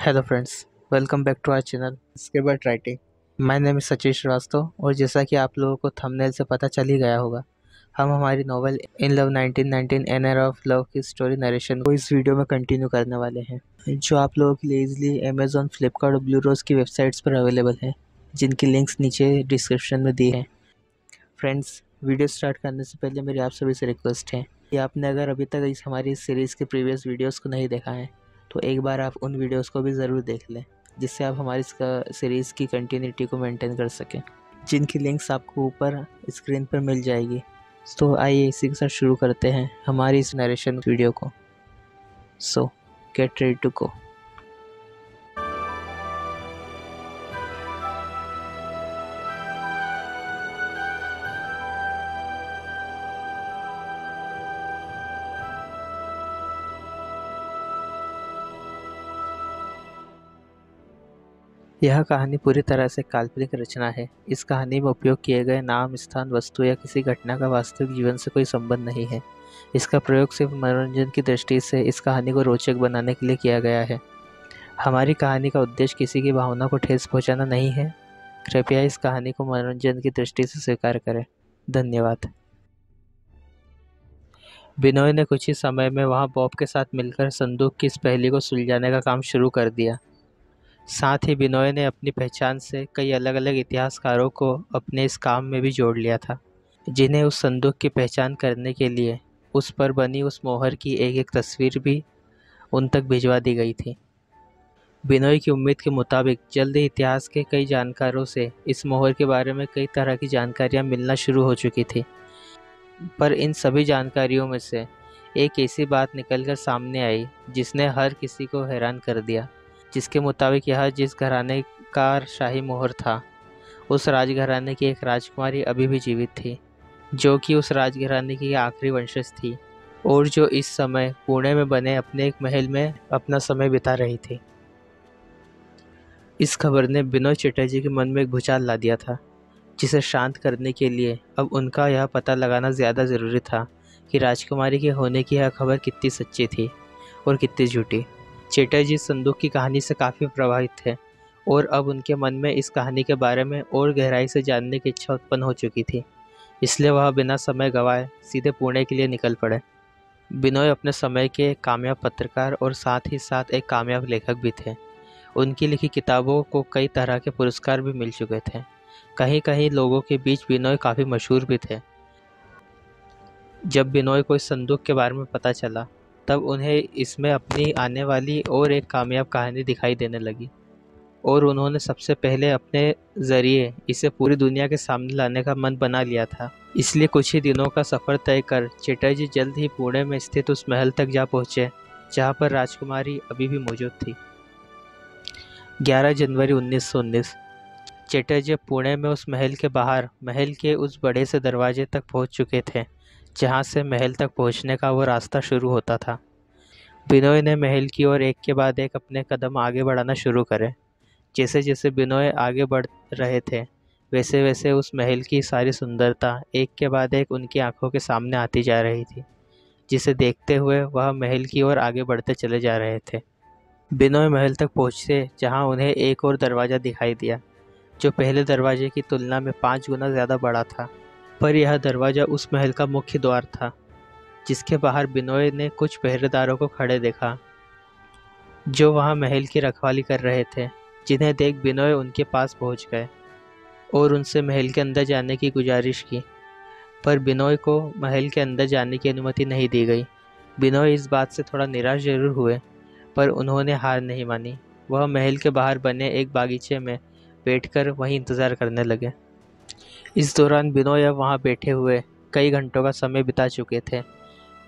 Hello friends, welcome back to our channel Scribert writing. My name is Sachin Srivastava और जैसा कि आप लोगों को थंबनेल से पता चल ही गया होगा, हम हमारी novel in love 1919 an era of love की स्टोरी नरेशन को इस वीडियो में कंटिन्यू करने वाले हैं, जो आप लोगों के लिए इजीली अमेजॉन, फ्लिपकार्ट और ब्लू रोज़ की वेबसाइट्स पर अवेलेबल है, जिनकी लिंक्स नीचे डिस्क्रिप्शन में दी हैं। फ्रेंड्स, वीडियो स्टार्ट करने से पहले मेरी आप सभी से रिक्वेस्ट है कि आपने अगर अभी तक हमारी इस सीरीज़ के प्रीवियस वीडियोज़ को नहीं देखा है तो एक बार आप उन वीडियोस को भी ज़रूर देख लें, जिससे आप हमारी इसका सीरीज़ की कंटिन्यूटी को मेंटेन कर सकें, जिनकी लिंक्स आपको ऊपर स्क्रीन पर मिल जाएगी। तो आइए इसी के साथ शुरू करते हैं हमारी इस नरेशन वीडियो को। So get ready to go. यह कहानी पूरी तरह से काल्पनिक रचना है। इस कहानी में उपयोग किए गए नाम, स्थान, वस्तु या किसी घटना का वास्तविक जीवन से कोई संबंध नहीं है। इसका प्रयोग सिर्फ मनोरंजन की दृष्टि से इस कहानी को रोचक बनाने के लिए किया गया है। हमारी कहानी का उद्देश्य किसी की भावना को ठेस पहुंचाना नहीं है। कृपया इस कहानी को मनोरंजन की दृष्टि से स्वीकार करें। धन्यवाद। बिनोय ने कुछ ही समय में वहां बॉब के साथ मिलकर संदूक की इस पहेली को सुलझाने का काम शुरू कर दिया। साथ ही बिनोय ने अपनी पहचान से कई अलग अलग इतिहासकारों को अपने इस काम में भी जोड़ लिया था, जिन्हें उस संदूक की पहचान करने के लिए उस पर बनी उस मोहर की एक एक तस्वीर भी उन तक भिजवा दी गई थी। बिनोय की उम्मीद के मुताबिक जल्द ही इतिहास के कई जानकारों से इस मोहर के बारे में कई तरह की जानकारियां मिलना शुरू हो चुकी थी, पर इन सभी जानकारियों में से एक ऐसी बात निकलकर सामने आई जिसने हर किसी को हैरान कर दिया, जिसके मुताबिक यह जिस घराने का शाही मोहर था, उस राजघराने की एक राजकुमारी अभी भी जीवित थी, जो कि उस राजघराने की आखिरी वंशज थी और जो इस समय पुणे में बने अपने एक महल में अपना समय बिता रही थी। इस खबर ने बिनोय चटर्जी के मन में एक भूचाल ला दिया था, जिसे शांत करने के लिए अब उनका यह पता लगाना ज़्यादा ज़रूरी था कि राजकुमारी के होने की यह खबर कितनी सच्ची थी और कितनी झूठी। चटर्जी संदूक की कहानी से काफ़ी प्रभावित थे और अब उनके मन में इस कहानी के बारे में और गहराई से जानने की इच्छा उत्पन्न हो चुकी थी, इसलिए वह बिना समय गंवाए सीधे पुणे के लिए निकल पड़े। बिनोय अपने समय के एक कामयाब पत्रकार और साथ ही साथ एक कामयाब लेखक भी थे। उनकी लिखी किताबों को कई तरह के पुरस्कार भी मिल चुके थे। कहीं कहीं लोगों के बीच बिनोय काफ़ी मशहूर भी थे। जब बिनोय को इस संदूक के बारे में पता चला, तब उन्हें इसमें अपनी आने वाली और एक कामयाब कहानी दिखाई देने लगी और उन्होंने सबसे पहले अपने ज़रिए इसे पूरी दुनिया के सामने लाने का मन बना लिया था। इसलिए कुछ ही दिनों का सफ़र तय कर चटर्जी जल्द ही पुणे में स्थित उस महल तक जा पहुँचे, जहाँ पर राजकुमारी अभी भी मौजूद थी। 11 जनवरी 1919 चटर्जी पुणे में उस महल के बाहर महल के उस बड़े से दरवाजे तक पहुंच चुके थे, जहां से महल तक पहुंचने का वो रास्ता शुरू होता था। बिनोय ने महल की ओर एक के बाद एक अपने कदम आगे बढ़ाना शुरू करे। जैसे जैसे बिनोय आगे बढ़ रहे थे, वैसे वैसे उस महल की सारी सुंदरता एक के बाद एक उनकी आंखों के सामने आती जा रही थी, जिसे देखते हुए वह महल की ओर आगे बढ़ते चले जा रहे थे। बिनोय महल तक पहुँचे, जहाँ उन्हें एक और दरवाज़ा दिखाई दिया, जो पहले दरवाजे की तुलना में 5 गुना ज़्यादा बड़ा था। पर यह दरवाज़ा उस महल का मुख्य द्वार था, जिसके बाहर बिनोय ने कुछ पहरेदारों को खड़े देखा, जो वहां महल की रखवाली कर रहे थे, जिन्हें देख बिनोय उनके पास पहुंच गए और उनसे महल के अंदर जाने की गुजारिश की। पर बिनोय को महल के अंदर जाने की अनुमति नहीं दी गई। बिनोय इस बात से थोड़ा निराश जरूर हुए, पर उन्होंने हार नहीं मानी। वह महल के बाहर बने एक बागीचे में बैठकर वहीं इंतज़ार करने लगे। इस दौरान बिनोय अब वहाँ बैठे हुए कई घंटों का समय बिता चुके थे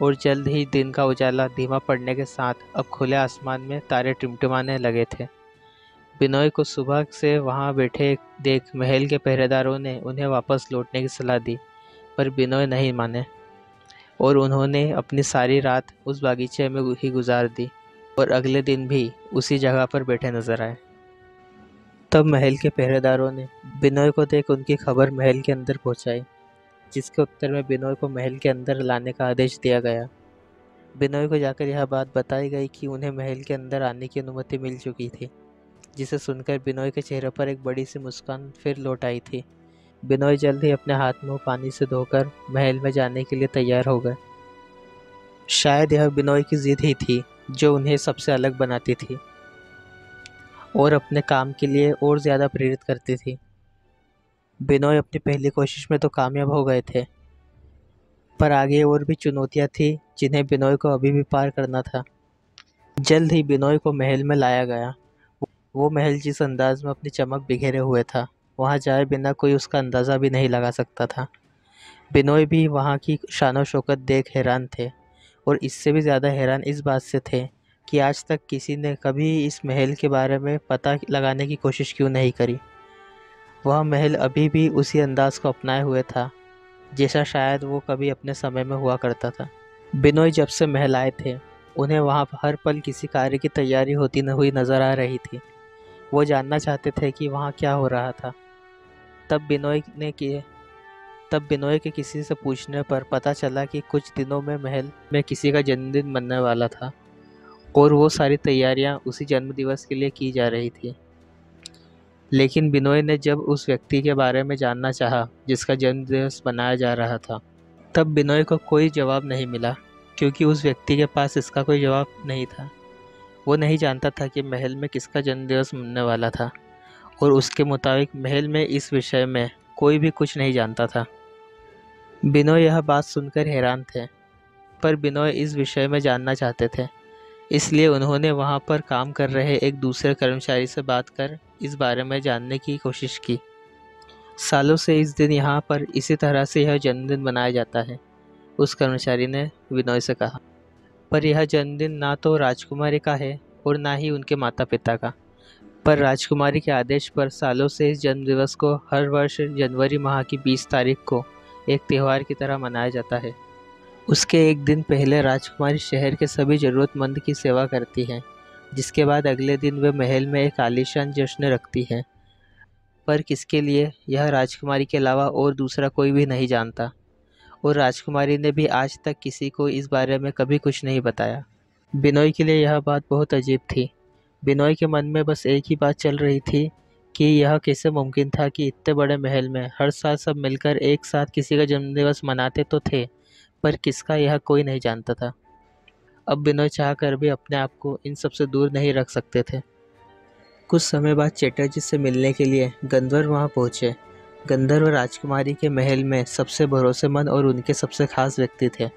और जल्द ही दिन का उजाला धीमा पड़ने के साथ अब खुले आसमान में तारे टिमटिमाने लगे थे। बिनोय को सुबह से वहाँ बैठे देख महल के पहरेदारों ने उन्हें वापस लौटने की सलाह दी, पर बिनोय नहीं माने और उन्होंने अपनी सारी रात उस बागीचे में ही गुजार दी और अगले दिन भी उसी जगह पर बैठे नजर आए। तब महल के पहरेदारों ने बिनोय को देख उनकी खबर महल के अंदर पहुंचाई, जिसके उत्तर में बिनोय को महल के अंदर लाने का आदेश दिया गया। बिनोय को जाकर यह बात बताई गई कि उन्हें महल के अंदर आने की अनुमति मिल चुकी थी, जिसे सुनकर बिनोय के चेहरे पर एक बड़ी सी मुस्कान फिर लौट आई थी। बिनोय जल्द ही अपने हाथ मुंह पानी से धोकर महल में जाने के लिए तैयार हो गए। शायद यह बिनोय की जिद ही थी जो उन्हें सबसे अलग बनाती थी और अपने काम के लिए और ज़्यादा प्रेरित करती थी। बिनोय अपनी पहली कोशिश में तो कामयाब हो गए थे, पर आगे और भी चुनौतियां थी जिन्हें बिनोय को अभी भी पार करना था। जल्द ही बिनोय को महल में लाया गया। वो महल जिस अंदाज में अपनी चमक बिखेरे हुए था, वहां जाए बिना कोई उसका अंदाज़ा भी नहीं लगा सकता था। बिनोय भी वहां की शान और शौकत देख हैरान थे, और इससे भी ज़्यादा हैरान इस बात से थे कि आज तक किसी ने कभी इस महल के बारे में पता लगाने की कोशिश क्यों नहीं करी। वह महल अभी भी उसी अंदाज को अपनाए हुए था जैसा शायद वो कभी अपने समय में हुआ करता था। बिनोय जब से महल आए थे, उन्हें वहाँ हर पल किसी कार्य की तैयारी होती न हुई नजर आ रही थी। वो जानना चाहते थे कि वहाँ क्या हो रहा था। तब बिनोय के किसी से पूछने पर पता चला कि कुछ दिनों में महल में किसी का जन्मदिन मनने वाला था, और वो सारी तैयारियां उसी जन्मदिवस के लिए की जा रही थी। लेकिन बिनोय ने जब उस व्यक्ति के बारे में जानना चाहा जिसका जन्मदिवस मनाया जा रहा था, तब बिनोय को कोई जवाब नहीं मिला, क्योंकि उस व्यक्ति के पास इसका कोई जवाब नहीं था। वो नहीं जानता था कि महल में किसका जन्मदिवस मनने वाला था, और उसके मुताबिक महल में इस विषय में कोई भी कुछ नहीं जानता था। बिनोय यह बात सुनकर हैरान थे, पर बिनोय इस विषय में जानना चाहते थे। इसलिए उन्होंने वहाँ पर काम कर रहे एक दूसरे कर्मचारी से बात कर इस बारे में जानने की कोशिश की। सालों से इस दिन यहाँ पर इसी तरह से यह जन्मदिन मनाया जाता है, उस कर्मचारी ने बिनोय से कहा। पर यह जन्मदिन ना तो राजकुमारी का है और ना ही उनके माता पिता का, पर राजकुमारी के आदेश पर सालों से इस जन्मदिवस को हर वर्ष जनवरी माह की 20 तारीख को एक त्यौहार की तरह मनाया जाता है। उसके एक दिन पहले राजकुमारी शहर के सभी ज़रूरतमंद की सेवा करती है, जिसके बाद अगले दिन वे महल में एक आलीशान जश्न रखती है। पर किसके लिए, यह राजकुमारी के अलावा और दूसरा कोई भी नहीं जानता, और राजकुमारी ने भी आज तक किसी को इस बारे में कभी कुछ नहीं बताया। बिनोय के लिए यह बात बहुत अजीब थी। बिनोय के मन में बस एक ही बात चल रही थी कि यह कैसे मुमकिन था कि इतने बड़े महल में हर साल सब मिलकर एक साथ किसी का जन्मदिवस मनाते तो थे, पर किसका यह कोई नहीं जानता था। अब बिनोय चाह कर भी अपने आप को इन सब से दूर नहीं रख सकते थे। कुछ समय बाद चटर्जी से मिलने के लिए गंधर्व वहां पहुंचे। गंधर्व राजकुमारी के महल में सबसे भरोसेमंद और उनके सबसे खास व्यक्ति थे।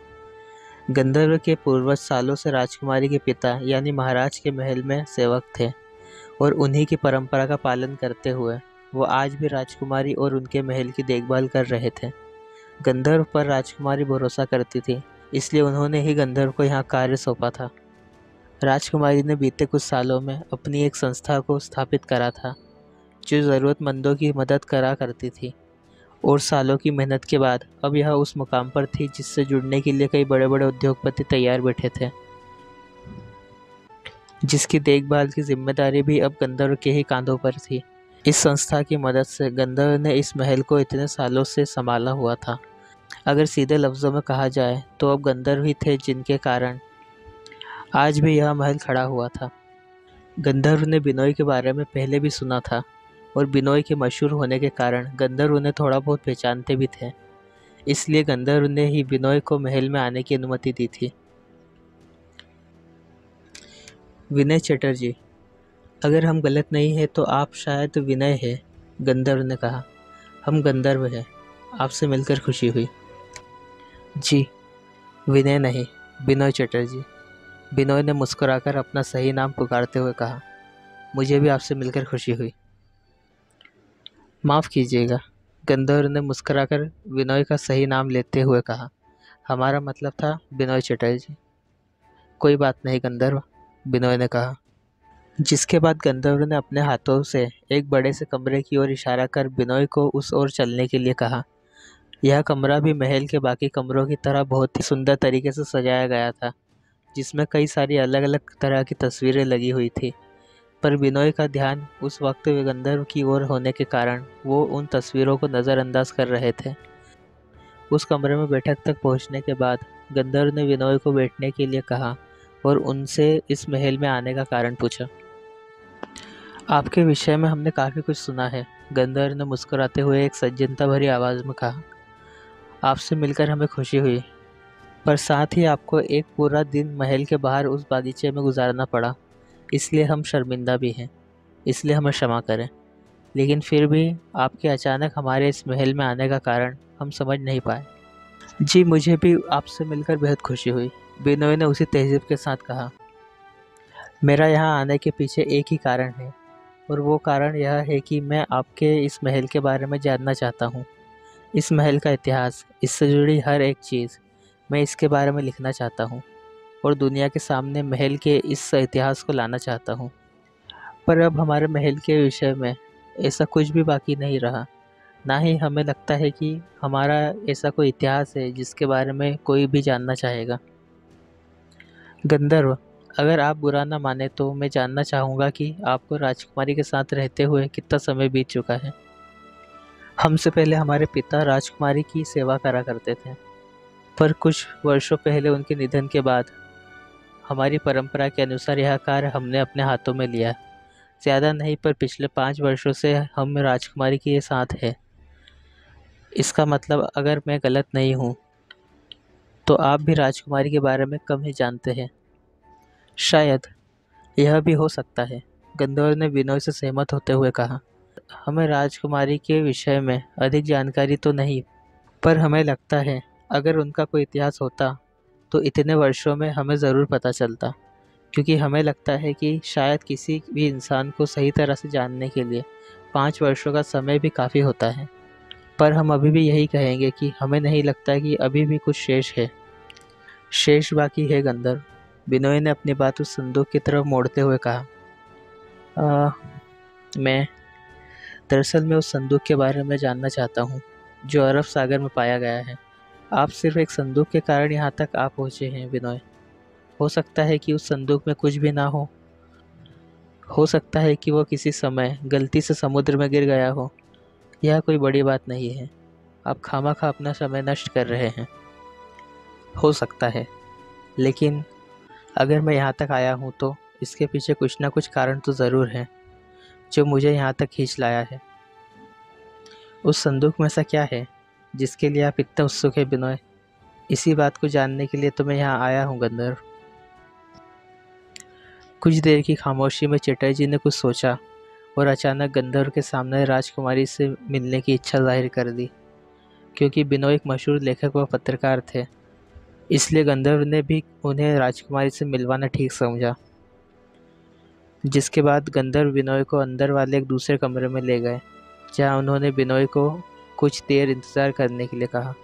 गंधर्व के पूर्वज सालों से राजकुमारी के पिता यानी महाराज के महल में सेवक थे, और उन्हीं की परंपरा का पालन करते हुए वो आज भी राजकुमारी और उनके महल की देखभाल कर रहे थे। गंधर्व पर राजकुमारी भरोसा करती थी, इसलिए उन्होंने ही गंधर्व को यहाँ कार्य सौंपा था। राजकुमारी ने बीते कुछ सालों में अपनी एक संस्था को स्थापित करा था, जो ज़रूरतमंदों की मदद करा करती थी, और सालों की मेहनत के बाद अब यह उस मुकाम पर थी जिससे जुड़ने के लिए कई बड़े बड़े उद्योगपति तैयार बैठे थे, जिसकी देखभाल की जिम्मेदारी भी अब गंधर्व के ही कांधों पर थी। इस संस्था की मदद से गंधर्व ने इस महल को इतने सालों से संभाला हुआ था। अगर सीधे लफ्ज़ों में कहा जाए तो अब गंधर्व ही थे जिनके कारण आज भी यह महल खड़ा हुआ था। गंधर्व ने बिनोय के बारे में पहले भी सुना था, और बिनोय के मशहूर होने के कारण गंधर्व उन्हें थोड़ा बहुत पहचानते भी थे। इसलिए गंधर्व ने ही बिनोय को महल में आने की अनुमति दी थी। विनय चटर्जी, अगर हम गलत नहीं हैं तो आप शायद विनय है, गंधर्व ने कहा। हम गंधर्व हैं, आपसे मिलकर खुशी हुई। जी, विनय नहीं, बिनोय चटर्जी, बिनोय ने मुस्कुराकर अपना सही नाम पुकारते हुए कहा। मुझे भी आपसे मिलकर खुशी हुई। माफ़ कीजिएगा, गंधर्व ने मुस्कुराकर बिनोय का सही नाम लेते हुए कहा। हमारा मतलब था बिनोय चटर्जी। कोई बात नहीं गंधर्व, बिनोय ने कहा, जिसके बाद गंधर्व ने अपने हाथों से एक बड़े से कमरे की ओर इशारा कर बिनोय को उस ओर चलने के लिए कहा। यह कमरा भी महल के बाकी कमरों की तरह बहुत ही सुंदर तरीके से सजाया गया था, जिसमें कई सारी अलग अलग तरह की तस्वीरें लगी हुई थी। पर बिनोय का ध्यान उस वक्त गंधर्व की ओर होने के कारण वो उन तस्वीरों को नज़रअंदाज कर रहे थे। उस कमरे में बैठक तक पहुंचने के बाद गंधर्व ने बिनोय को बैठने के लिए कहा और उनसे इस महल में आने का कारण पूछा। आपके विषय में हमने काफ़ी कुछ सुना है, गंधर्व ने मुस्कुराते हुए एक सज्जनता भरी आवाज़ में कहा। आपसे मिलकर हमें खुशी हुई, पर साथ ही आपको एक पूरा दिन महल के बाहर उस बागीचे में गुजारना पड़ा, इसलिए हम शर्मिंदा भी हैं, इसलिए हमें क्षमा करें। लेकिन फिर भी आपके अचानक हमारे इस महल में आने का कारण हम समझ नहीं पाए। जी, मुझे भी आपसे मिलकर बेहद खुशी हुई, बिनोय ने उसी तहज़ीब के साथ कहा। मेरा यहाँ आने के पीछे एक ही कारण है, और वो कारण यह है कि मैं आपके इस महल के बारे में जानना चाहता हूँ। इस महल का इतिहास, इससे जुड़ी हर एक चीज़, मैं इसके बारे में लिखना चाहता हूँ और दुनिया के सामने महल के इस इतिहास को लाना चाहता हूँ। पर अब हमारे महल के विषय में ऐसा कुछ भी बाकी नहीं रहा, ना ही हमें लगता है कि हमारा ऐसा कोई इतिहास है जिसके बारे में कोई भी जानना चाहेगा। गंधर्व, अगर आप बुरा ना माने तो मैं जानना चाहूँगा कि आपको राजकुमारी के साथ रहते हुए कितना समय बीत चुका है। हमसे पहले हमारे पिता राजकुमारी की सेवा करा करते थे, पर कुछ वर्षों पहले उनके निधन के बाद हमारी परंपरा के अनुसार यह कार्य हमने अपने हाथों में लिया। ज़्यादा नहीं, पर पिछले 5 वर्षों से हम राजकुमारी के साथ हैं। इसका मतलब अगर मैं गलत नहीं हूँ तो आप भी राजकुमारी के बारे में कम ही जानते हैं। शायद यह भी हो सकता है, गंधर्व ने बिनोय से सहमत होते हुए कहा। हमें राजकुमारी के विषय में अधिक जानकारी तो नहीं, पर हमें लगता है अगर उनका कोई इतिहास होता तो इतने वर्षों में हमें ज़रूर पता चलता, क्योंकि हमें लगता है कि शायद किसी भी इंसान को सही तरह से जानने के लिए 5 वर्षों का समय भी काफ़ी होता है। पर हम अभी भी यही कहेंगे कि हमें नहीं लगता कि अभी भी कुछ शेष है। शेष बाकी है गंधर्व, बिनोय ने अपनी बात उस संदूक की तरफ मोड़ते हुए कहा। मैं दरअसल मैं उस संदूक के बारे में जानना चाहता हूँ जो अरब सागर में पाया गया है। आप सिर्फ एक संदूक के कारण यहाँ तक आ पहुँचे हैं बिनोय। हो सकता है कि उस संदूक में कुछ भी ना हो सकता है कि वो किसी समय गलती से समुद्र में गिर गया हो। यह कोई बड़ी बात नहीं है, आप खामखा अपना समय नष्ट कर रहे हैं। हो सकता है, लेकिन अगर मैं यहाँ तक आया हूँ तो इसके पीछे कुछ ना कुछ कारण तो ज़रूर है जो मुझे यहाँ तक खींच लाया है। उस संदूक में ऐसा क्या है जिसके लिए आप इतना उत्सुक है बिनोय? इसी बात को जानने के लिए तो मैं यहाँ आया हूँ गंधर्व। कुछ देर की खामोशी में चटर्जी ने कुछ सोचा और अचानक गंधर्व के सामने राजकुमारी से मिलने की इच्छा जाहिर कर दी। क्योंकि बिनोय एक मशहूर लेखक व पत्रकार थे, इसलिए गंधर्व ने भी उन्हें राजकुमारी से मिलवाना ठीक समझा। जिसके बाद गंधर्व बिनोय को अंदर वाले एक दूसरे कमरे में ले गए, जहां उन्होंने बिनोय को कुछ देर इंतज़ार करने के लिए कहा।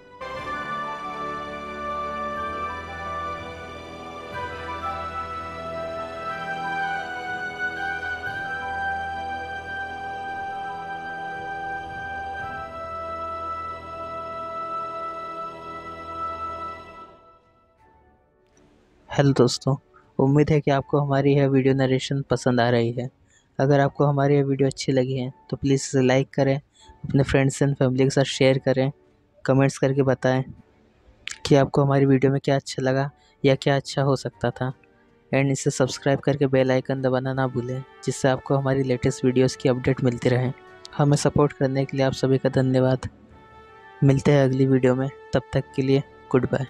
हेलो दोस्तों, उम्मीद है कि आपको हमारी यह वीडियो नरेशन पसंद आ रही है। अगर आपको हमारी यह वीडियो अच्छी लगी है तो प्लीज़ इसे लाइक करें, अपने फ्रेंड्स एंड फैमिली के साथ शेयर करें, कमेंट्स करके बताएं कि आपको हमारी वीडियो में क्या अच्छा लगा या क्या अच्छा हो सकता था। एंड इसे सब्सक्राइब करके बेल आइकन दबाना ना भूलें, जिससे आपको हमारी लेटेस्ट वीडियोज़ की अपडेट मिलती रहे। हमें सपोर्ट करने के लिए आप सभी का धन्यवाद। मिलते हैं अगली वीडियो में, तब तक के लिए गुड बाय।